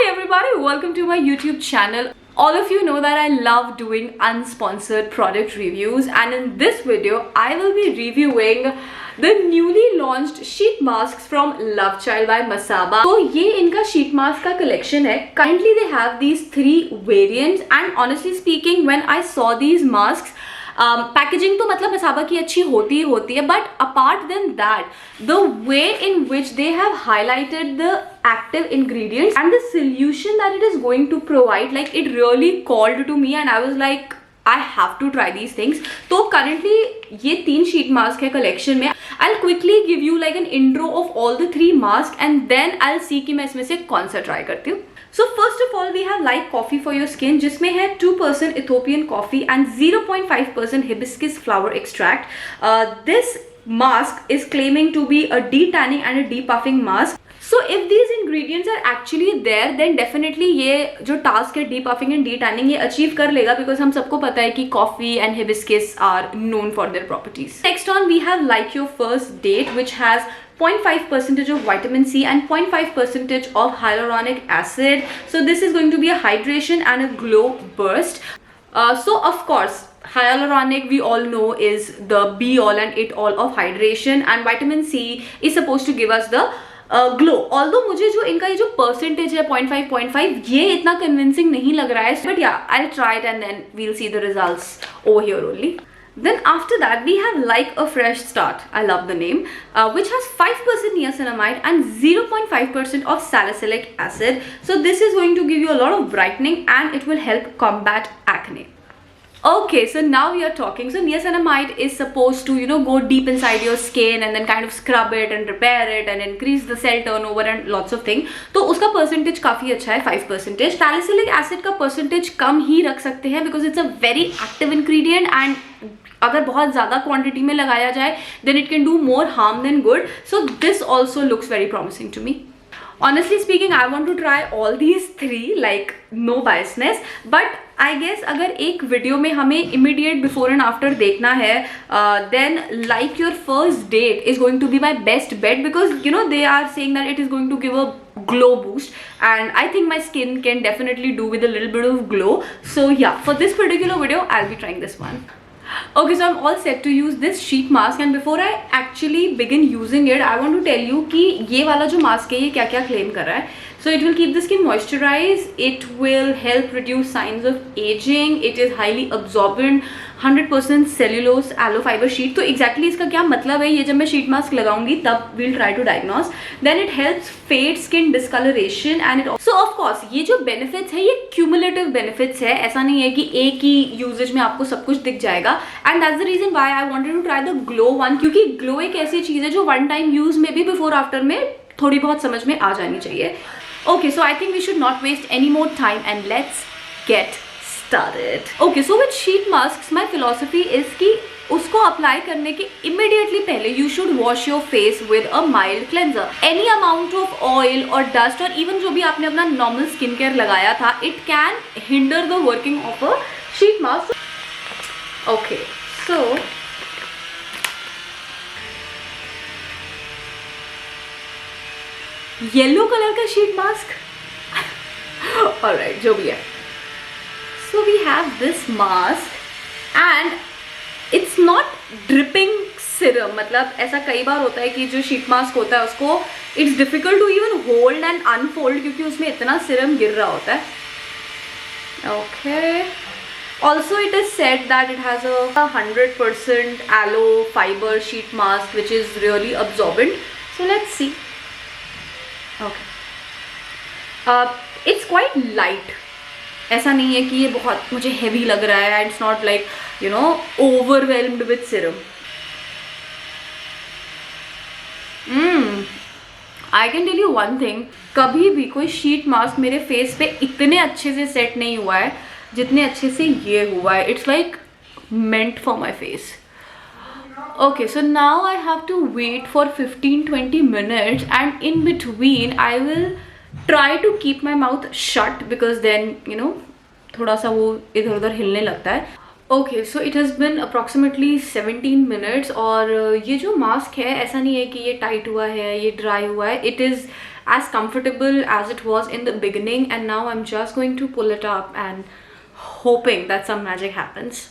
everybody, welcome to my YouTube channel. All of you know that I love doing unsponsored product reviews, and in this video I will be reviewing the newly launched sheet masks from Lovechild by Masaba. तो ये इनका sheet mask का collection है. Currently they have these 3 variants, and honestly speaking when I saw these masks, packaging तो मतलब मसाबा की अच्छी होती है, but apart then that the way in which they have highlighted the active ingredients and the solution that it is going to provide, like it really called to me and I was like I have to try these things. तो currently ये 3 sheet mask है collection में. I'll quickly give you like an intro of all the 3 masks and then I'll see कि मैं इसमें से कौन सा try करती हूँ. So first of all we have Like Coffee for Your Skin, जिसमें है 2% Ethiopian coffee and 0.5% hibiscus flower extract. This mask is claiming to be a de-tanning and a depuffing mask. So if these ingredients are actually there, then definitely ये जो task है depuffing and de-tanning ये achieve कर लेगा, because हम सबको पता है कि coffee and hibiscus are known for their properties. Next on we have Like Your First Date, which has 0.5% of vitamin C and 0.5% of hyaluronic acid. So this is going to be a hydration and a glow burst. So of course hyaluronic we all know is the be all and it all of hydration, and vitamin C is supposed to give us the glow. Although मुझे जो इनका ये जो percentage है 0.5 ये इतना convincing नहीं लग रहा है, but yeah I will try it and then we will see the results over here only. Then after that we have Like a Fresh Start, I love the name, which has 5% niacinamide and 0.5% of salicylic acid. So this is going to give you a lot of brightening and it will help combat acne. Okay, so now we are talking. So niacinamide is supposed to, go deep inside your skin and then kind of scrub it and repair it and increase the cell turnover and lots of things. तो उसका percentage काफ़ी अच्छा है, 5%. Salicylic acid का percentage कम ही रख सकते हैं because it's a very active ingredient and अगर बहुत ज़्यादा क्वांटिटी में लगाया जाए then it can do more harm than good. So this also looks very promising to me. Honestly speaking, I want to try all these 3, like no biasness, but I guess अगर एक video में हमें immediate before and after देखना है, then Like Your First Date is going to be my best bet, because they are saying that it is going to give a glow boost and I think my skin can definitely do with a little bit of glow. So yeah, for this particular video I'll be trying this one. Okay, so I'm all set to use this sheet mask, and before I actually begin using it, I want to tell you कि ये वाला जो mask है ये क्या क्या claim कर रहा है. So it will keep the skin moisturized, it will help reduce signs of aging, it is highly absorbent, 100% cellulose aloe fiber sheet. तो exactly इसका क्या मतलब है ये जब मैं sheet mask लगाऊंगी तब we'll try to diagnose. Then it helps fade skin discoloration and it also, of course ये जो benefits है ये cumulative benefits है, ऐसा नहीं है कि एक ही usage में आपको सब कुछ दिख जाएगा. And that's the reason why I wanted to try the glow one, क्योंकि glow एक ऐसी चीज़ है जो one time use में भी before after में थोड़ी बहुत समझ में आ जानी चाहिए. Okay, so I think we should not waste any more time and let's get started. Okay, so with sheet masks my philosophy is कि उसको अप्लाई करने के immediately पहले you should wash your face with a mild cleanser. Any amount of oil or dust or even जो भी आपने अपना normal skin care लगाया था, it can hinder the working of a sheet mask. Okay, so yellow colour का sheet mask alright जो भी है. So we have this mask and it's not dripping serum. मतलब ऐसा कई बार होता है कि जो शीट मास्क होता है उसको it's difficult to even hold and unfold क्योंकि उसमें इतना सिरम गिर रहा होता है. Okay, also it is said that it has a 100% aloe fiber sheet mask which is really absorbent. So let's see. Okay, it's quite light. ऐसा नहीं है कि ये बहुत मुझे heavy लग रहा है. It's not like overwhelmed with serum. I can tell you one thing, कभी भी कोई sheet mask मेरे face पे इतने अच्छे से set नहीं हुआ है जितने अच्छे से ये हुआ है. It's like meant for my face. Okay, so now I have to wait for 15-20 minutes and in between I will try to keep my mouth shut because then थोड़ा सा वो इधर उधर हिलने लगता है. Okay, so it has been approximately 17 minutes और ये जो मास्क है ऐसा नहीं है कि ये टाइट हुआ है ये ड्राई हुआ है. It is as comfortable as it was in the beginning, and now I'm just going to pull it up and hoping that some magic happens.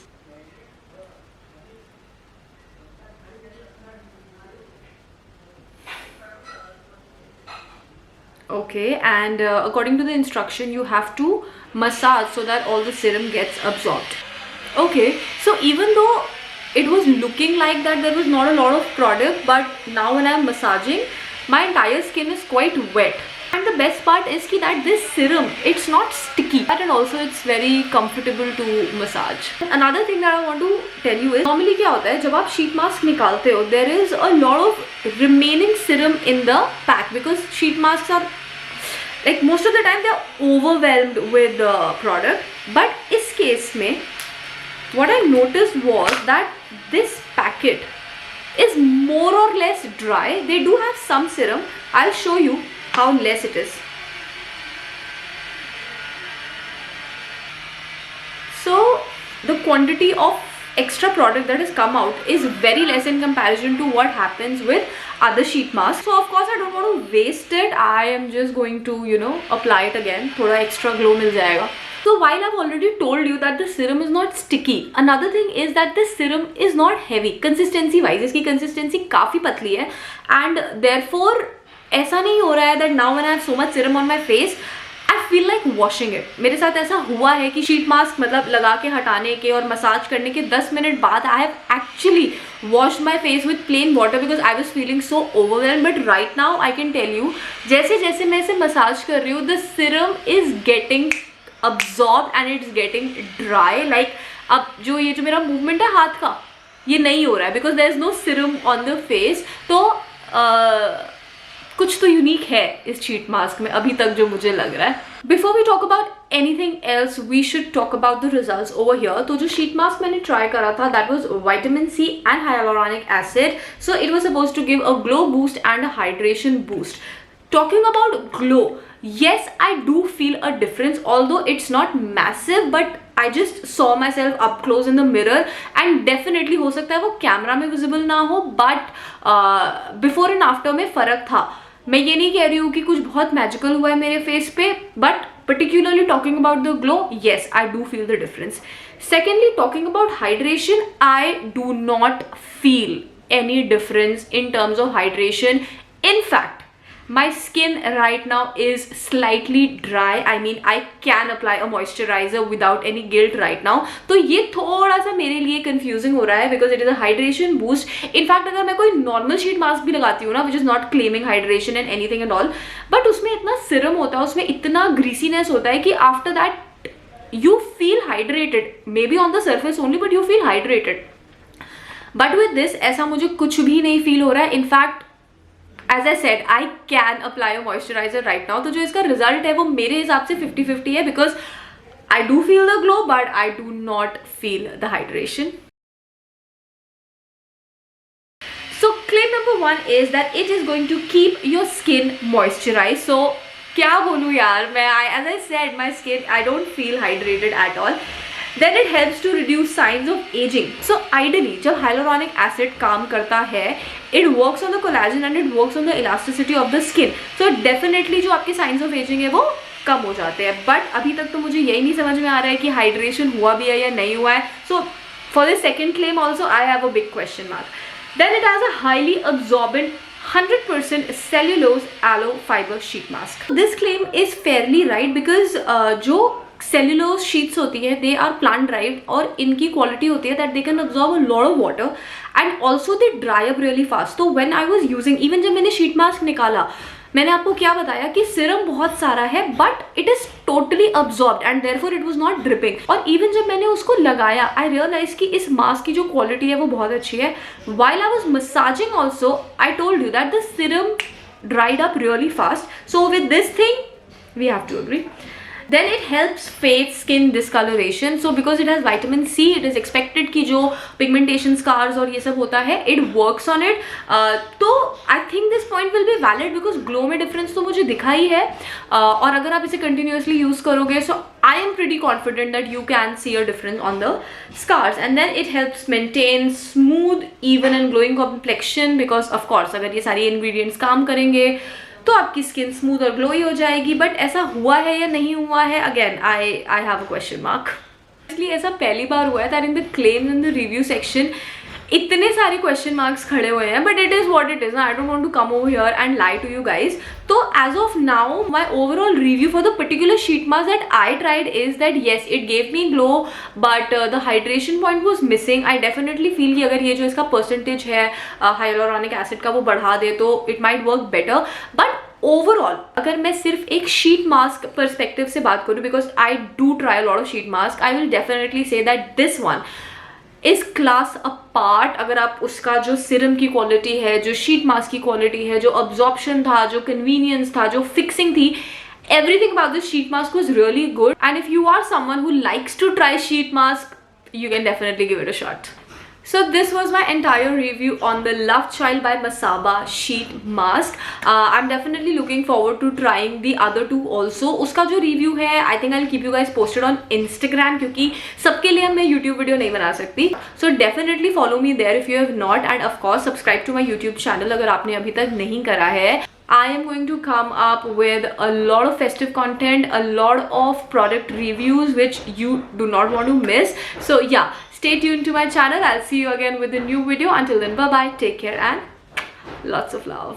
Okay, and according to the instruction, you have to massage so that all the serum gets absorbed. Okay, so even though it was looking like that there was not a lot of product, but now when I'm massaging, my entire skin is quite wet. And the best part is that this serum, it's not sticky, and also it's very comfortable to massage. Another thing that I want to tell you is, normally क्या होता है जब आप sheet mask निकालते हो, there is a lot of remaining serum in the pack, because sheet masks are like most of the time they are overwhelmed with the product. But इस case में what I noticed was that this packet is more or less dry. They do have some serum. I'll show you how less it is. So the quantity of extra product that has come out is very less in comparison to what happens with other sheet masks. So of course I don't want to waste it. I am just going to, you know, apply it again. Thoda extra glow mil jayega. So while I've already told you that the serum is not sticky, another thing is that this serum is not heavy. Consistency wise, इसकी consistency काफी पतली है, and therefore ऐसा नहीं हो रहा है that now when I have so much serum on my face, I feel like washing it. मेरे साथ ऐसा हुआ है कि शीट मास्क मतलब लगा के हटाने के और मसाज करने के 10 मिनट बाद I have actually washed my face with plain water because I was feeling so overwhelmed. But right now I can tell you, जैसे जैसे मैं इसे मसाज कर रही हूँ, the serum is getting absorbed and it's getting dry. Like अब जो ये जो मेरा movement है हाथ का, ये नहीं हो रहा है because there is no serum on the face. तो कुछ तो यूनिक है इस शीट मास्क में अभी तक जो मुझे लग रहा है. Before we talk about anything else, we should talk about the results over here. तो जो शीट मास्क मैंने ट्राई करा था, that was vitamin C and hyaluronic acid. So it was supposed to give a glow boost and a hydration boost. Talking about glow, yes, I do feel a difference, although it's not massive, but I just saw myself up close in the mirror, and definitely हो सकता है वो camera में visible ना हो, but before and after में फ़र्क था. मैं ये नहीं कह रही हूँ कि कुछ बहुत मैजिकल हुआ है मेरे फेस पे, but particularly talking about the glow, yes, I do feel the difference. Secondly, talking about hydration, I do not feel any difference in terms of hydration. In fact, my skin right now is slightly dry. I mean, I can apply a moisturizer without any guilt right now. तो ये थोड़ा सा मेरे लिए confusing हो रहा है because it is a hydration boost. In fact, अगर मैं कोई normal sheet mask भी लगाती हूँ ना, which is not claiming hydration and anything and all, but उसमें इतना serum होता है, उसमें इतना greasiness होता है कि after that you feel hydrated. Maybe on the surface only, but you feel hydrated. But with this, ऐसा मुझे कुछ भी नहीं feel हो रहा है. In fact, as I said, I can apply a moisturizer right now. तो जो इसका result है वो मेरे हिसाब से 50-50 है, because I do feel the glow, but I do not feel the hydration. So claim number 1 is that it is going to keep your skin moisturized. So क्या बोलूँ यार मैं, as I said, my skin, I don't feel hydrated at all. Then it helps to reduce signs of aging. So ideally, जब hyaluronic acid काम करता है, it works on the collagen and it works on the elasticity of the skin. So definitely जो आपके signs of aging है वो कम हो जाते हैं. But अभी तक तो मुझे यही नहीं समझ में आ रहा है कि hydration हुआ भी है या नहीं हुआ है. So for the second claim also, I have a big question mark. Then it has a highly absorbent 100% cellulose aloe fiber sheet mask. This claim is fairly right because जो सेल्यूलोज शीट्स होती है, they are plant derived, और इनकी quality होती है that they can absorb a lot of water and also they dry up really fast. तो when I was using, even जब मैंने शीट मास्क निकाला, मैंने आपको क्या बताया कि सीरम बहुत सारा है but it is totally absorbed and therefore it was not dripping. और इवन जब मैंने उसको लगाया, आई रियलाइज कि इस मास्क की जो क्वालिटी है वो बहुत अच्छी है. While I was massaging also, I told you that the serum dried up really fast. So with this thing we have to agree. Then it helps fade skin discoloration. So because it has vitamin C, it is expected कि जो pigmentation scars और ये सब होता है, it works on it. तो I think this point will be valid because glow में difference तो मुझे दिखा ही है. और अगर आप इसे continuously use करोगे, so I am pretty confident that you can see a difference on the scars. And then it helps maintain smooth, even and glowing complexion because of course अगर ये सारी ingredients काम करेंगे तो आपकी स्किन स्मूथ और glowy हो जाएगी. बट ऐसा हुआ है या नहीं हुआ है, again I have a question mark. इसलिए ऐसा पहली बार हुआ है that in the claim in the review section इतने सारे क्वेश्चन मार्क्स खड़े हुए हैं. But it is what it is ना. I don't want to come over here and lie to you guys. तो as of now my overall review for the particular sheet mask that I tried is that yes it gave me glow but the hydration point was missing. I definitely feel कि अगर ये जो इसका percentage है hyaluronic acid का वो बढ़ा दे तो it might work better. But overall अगर मैं सिर्फ एक शीट मास्क परस्पेक्टिव से बात करूँ, because I do try lot of sheet mask, I will definitely say that this one is class apart. अगर आप उसका जो सिरम की क्वालिटी है, जो शीट मास्क की क्वालिटी है, जो अब्जॉर्प्शन था, जो कन्वीनियंस था, जो फिक्सिंग थी, everything about this sheet mask was really good. And if you are someone who likes to try sheet mask, you can definitely give it a shot. So this was my entire review on the Love Child by Masaba sheet mask. I'm definitely looking forward to trying the other two also. उसका जो review है I think I'll keep you guys posted on Instagram, क्योंकि सबके लिए मैं YouTube video नहीं बना सकती. So definitely follow me there if you have not, and of course subscribe to my YouTube channel अगर आपने अभी तक नहीं करा है. I am going to come up with a lot of festive content, a lot of product reviews which you do not want to miss. So yeah, stay tuned to my channel. I'll see you again with a new video. Until then, bye bye, take care and lots of love.